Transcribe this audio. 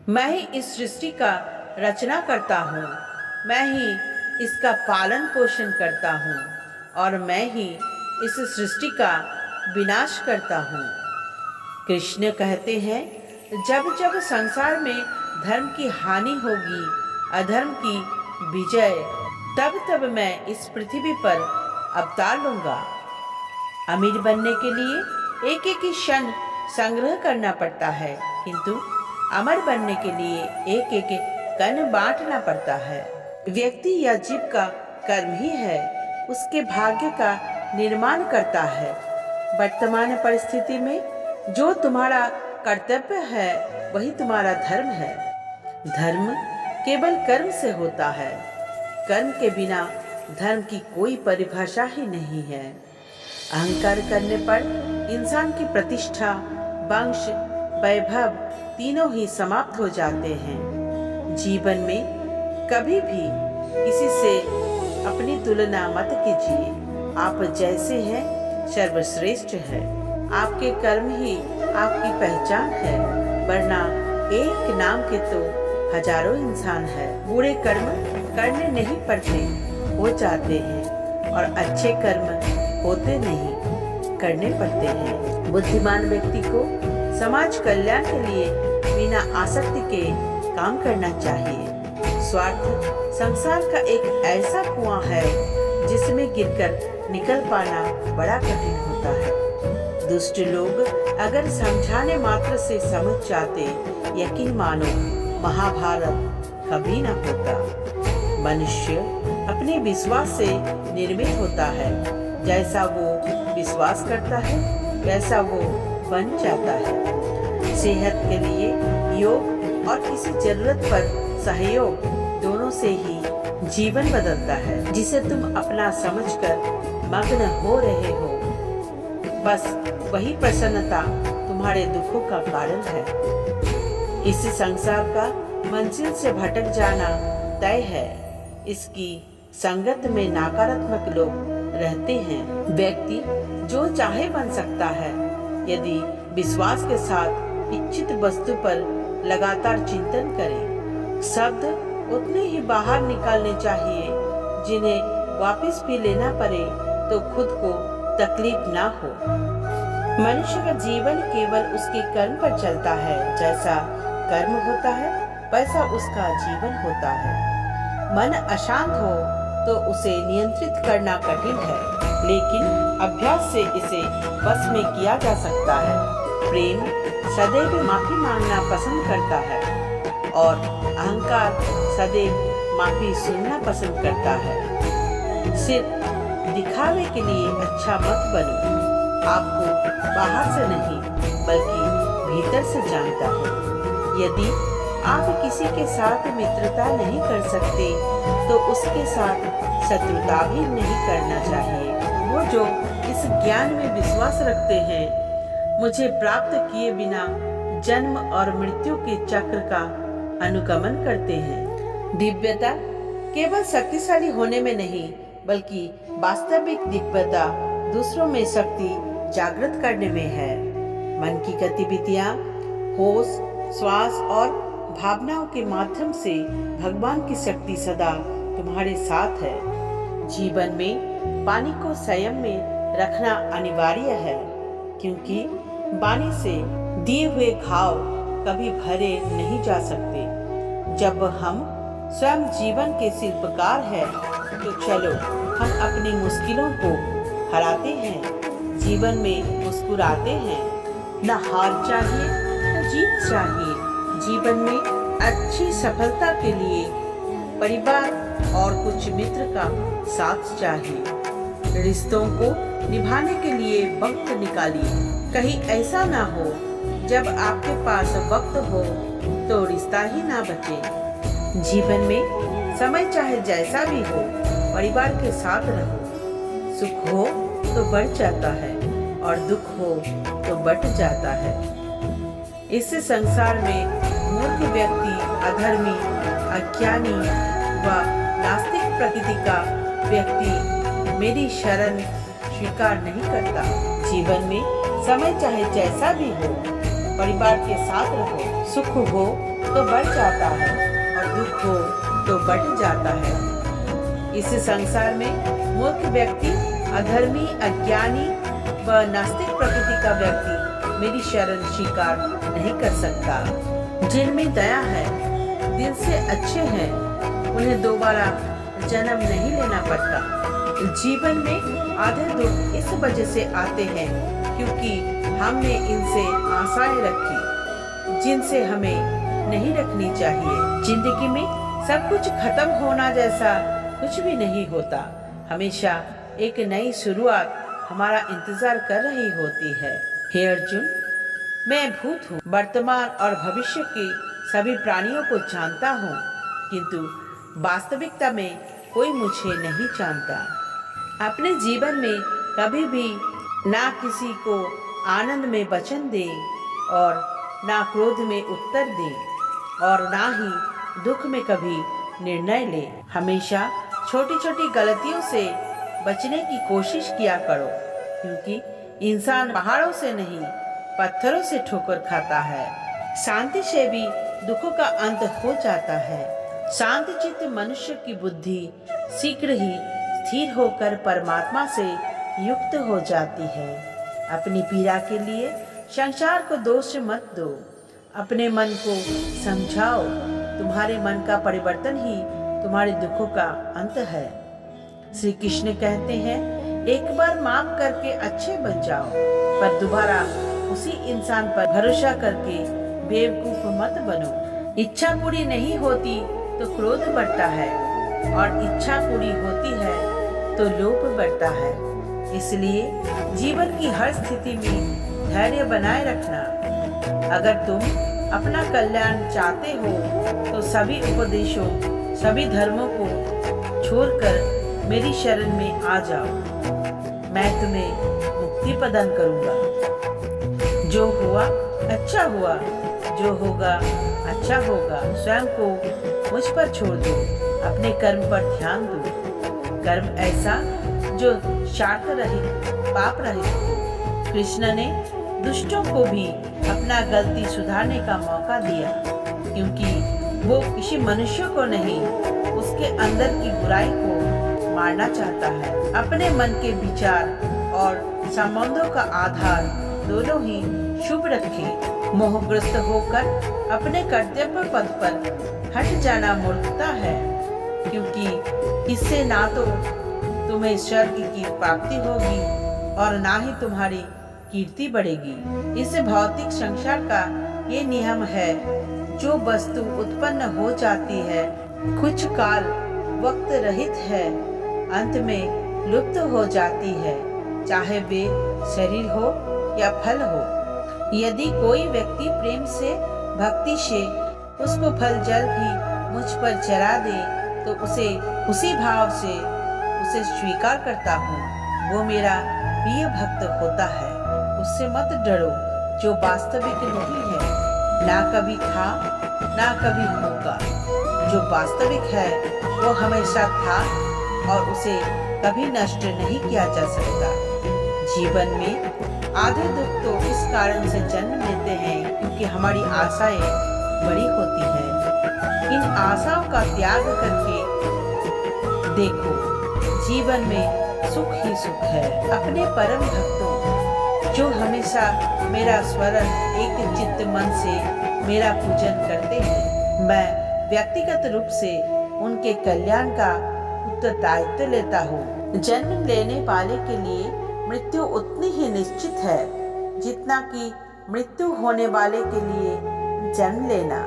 मैं ही इस सृष्टि का रचना करता हूँ, मैं ही इसका पालन पोषण करता हूँ और मैं ही इस सृष्टि का विनाश करता हूँ। कृष्ण कहते हैं, जब जब संसार में धर्म की हानि होगी, अधर्म की विजय, तब तब मैं इस पृथ्वी पर अवतार लूंगा। अमीर बनने के लिए एक एक क्षण संग्रह करना पड़ता है, किंतु अमर बनने के लिए एक एक कण बांटना पड़ता है। व्यक्ति या जीव का कर्म ही है उसके भाग्य का निर्माण करता है। वर्तमान परिस्थिति में जो तुम्हारा कर्तव्य है वही तुम्हारा धर्म है। धर्म केवल कर्म से होता है, कर्म के बिना धर्म की कोई परिभाषा ही नहीं है। अहंकार करने पर इंसान की प्रतिष्ठा, वंश, वैभव तीनों ही समाप्त हो जाते हैं। जीवन में कभी भी किसी से अपनी तुलना मत कीजिए। आप जैसे हैं सर्वश्रेष्ठ है। आपके कर्म ही आपकी पहचान है, वरना एक नाम के तो हजारों इंसान है। बुरे कर्म करने नहीं पड़ते, हो जाते हैं, और अच्छे कर्म होते नहीं, करने पड़ते हैं। बुद्धिमान व्यक्ति को समाज कल्याण के लिए बिना आसक्ति के काम करना चाहिए। स्वार्थ संसार का एक ऐसा कुआं है जिसमें गिरकर निकल पाना बड़ा कठिन होता है। दुष्ट लोग अगर समझाने मात्र से समझ जाते, यकीन मानो महाभारत कभी न होता। मनुष्य अपने विश्वास से निर्मित होता है। जैसा वो विश्वास करता है वैसा वो बन जाता है। सेहत के लिए योग और किसी जरूरत पर सहयोग दोनों से ही जीवन बदलता है। जिसे तुम अपना समझकर मग्न हो रहे हो, बस वही प्रसन्नता तुम्हारे दुखों का कारण है। इस संसार का मंजिल से भटक जाना तय है। इसकी संगत में नकारात्मक लोग रहते हैं। व्यक्ति जो चाहे बन सकता है यदि विश्वास के साथ इच्छित वस्तु पर लगातार चिंतन करे। शब्द उतने ही बाहर निकालने चाहिए जिन्हें वापस भी लेना पड़े तो खुद को तकलीफ ना हो। मनुष्य का जीवन केवल उसके कर्म पर चलता है। जैसा कर्म होता है वैसा उसका जीवन होता है। मन अशांत हो तो उसे नियंत्रित करना कठिन है, लेकिन अभ्यास से इसे बस में किया जा सकता है। प्रेम सदैव माफी मांगना पसंद करता है और अहंकार सदैव माफी सुनना पसंद करता है। सिर्फ दिखावे के लिए अच्छा मत बनो। आपको बाहर से नहीं बल्कि भीतर से जानता है। यदि आप किसी के साथ मित्रता नहीं कर सकते तो उसके साथ शत्रुता भी नहीं करना चाहिए। वो जो इस ज्ञान में विश्वास रखते हैं, मुझे प्राप्त किए बिना जन्म और मृत्यु के चक्र का अनुगमन करते हैं। दिव्यता केवल शक्तिशाली होने में नहीं बल्कि वास्तविक दिव्यता दूसरों में शक्ति जागृत करने में है। मन की गतिविधियां, होश, श्वास और भावनाओं के माध्यम से भगवान की शक्ति सदा तुम्हारे साथ है। जीवन में पानी को संयम में रखना अनिवार्य है, क्योंकि पानी से दिए हुए घाव कभी भरे नहीं जा सकते। जब हम स्वयं जीवन के शिल्पकार हैं, तो चलो हम अपनी मुश्किलों को हराते हैं, जीवन में मुस्कुराते हैं। न हार चाहिए न जीत चाहिए। जीवन में अच्छी सफलता के लिए परिवार और कुछ मित्र का साथ चाहिए। रिश्तों को निभाने के लिए वक्त निकालिए। कहीं ऐसा ना हो जब आपके पास वक्त हो तो रिश्ता ही ना बचे। जीवन में समय चाहे जैसा भी हो, परिवार के साथ रहो। सुख हो तो बढ़ जाता है और दुख हो तो बढ़ जाता है। इस संसार में मूर्ख व्यक्ति, अधर्मी, अज्ञानी व नास्तिक प्रकृति का व्यक्ति मेरी शरण स्वीकार नहीं करता। जीवन में समय चाहे जैसा भी हो, परिवार के साथ रहो। सुख हो तो बढ़ जाता है और दुख हो तो बढ़ जाता है। इस संसार में मूर्ख व्यक्ति, अधर्मी, अज्ञानी व नास्तिक प्रकृति का व्यक्ति मेरी शरण स्वीकार नहीं कर सकता। जिनमें दया है, दिल से अच्छे हैं, उन्हें दोबारा जन्म नहीं लेना पड़ता। जीवन में आधे दुख इस वजह से आते हैं क्योंकि हमने इनसे आशाएं रखी जिनसे हमें नहीं रखनी चाहिए। जिंदगी में सब कुछ खत्म होना जैसा कुछ भी नहीं होता। हमेशा एक नई शुरुआत हमारा इंतजार कर रही होती है। हे अर्जुन, मैं भूत हूँ, वर्तमान और भविष्य के सभी प्राणियों को जानता हूँ, किंतु वास्तविकता में कोई मुझे नहीं जानता। अपने जीवन में कभी भी ना किसी को आनंद में वचन दे और ना क्रोध में उत्तर दे और ना ही दुख में कभी निर्णय ले। हमेशा छोटी छोटी गलतियों से बचने की कोशिश किया करो, क्योंकि इंसान पहाड़ों से नहीं पत्थरों से ठोकर खाता है। शांति से भी दुखों का अंत हो जाता है। शांत चित्त मनुष्य की बुद्धि शीघ्र ही स्थिर होकर परमात्मा से युक्त हो जाती है। अपनी पीड़ा के लिए संसार को दोष मत दो, अपने मन को समझाओ। तुम्हारे मन का परिवर्तन ही तुम्हारे दुखों का अंत है। श्री कृष्ण कहते हैं, एक बार माफ करके अच्छे बन जाओ, पर दोबारा उसी इंसान पर भरोसा करके बेवकूफ मत बनो। इच्छा पूरी नहीं होती तो क्रोध बढ़ता है और इच्छा पूरी होती है तो लोभ बढ़ता है। इसलिए जीवन की हर स्थिति में धैर्य बनाए रखना। अगर तुम अपना कल्याण चाहते हो तो सभी उपदेशों, सभी धर्मों को छोड़कर मेरी शरण में आ जाओ। मैं तुम्हें मुक्ति प्रदान करूंगा। जो हुआ अच्छा हुआ, जो होगा अच्छा होगा। स्वयं को मुझ पर छोड़ दो, अपने कर्म पर ध्यान दो। कर्म ऐसा जो स्वार्थ रहित, पाप रहित हो। कृष्ण ने दुष्टों को भी अपना गलती सुधारने का मौका दिया, क्योंकि वो किसी मनुष्य को नहीं, उसके अंदर की बुराई को मारना चाहता है। अपने मन के विचार और संबंधों का आधार दोनों ही शुभ रखें। मोहग्रस्त होकर अपने कर्तव्य पथ पर हट जाना मूर्खता है, क्योंकि इससे ना तो तुम्हें स्वर्ग की प्राप्ति होगी और ना ही तुम्हारी कीर्ति बढ़ेगी। इस भौतिक संसार का ये नियम है, जो वस्तु उत्पन्न हो जाती है कुछ काल वक्त रहित है, अंत में लुप्त हो जाती है, चाहे वे शरीर हो या फल हो। यदि कोई व्यक्ति प्रेम से, भक्ति से पुष्प फल जल भी मुझ पर चढ़ा दे तो उसे उसी भाव से उसे स्वीकार करता हूँ। वो मेरा प्रिय भक्त होता है। उससे मत डरो, जो वास्तविक नहीं है, ना कभी था ना कभी होगा। जो वास्तविक है वो हमेशा था और उसे कभी नष्ट नहीं किया जा सकता। जीवन में आधे दुख तो इस कारण से जन्म लेते हैं क्योंकि हमारी आशाएं बड़ी होती हैं। इन आशाओं का त्याग करके देखो, जीवन में सुख ही सुख है। अपने परम भक्तों जो हमेशा मेरा स्मरण एक चित्त मन से मेरा पूजन करते हैं, मैं व्यक्तिगत रूप से उनके कल्याण का उत्तरदायित्व लेता हूँ। जन्म लेने वाले के लिए मृत्यु उतनी ही निश्चित है जितना कि मृत्यु होने वाले के लिए जन्म लेना।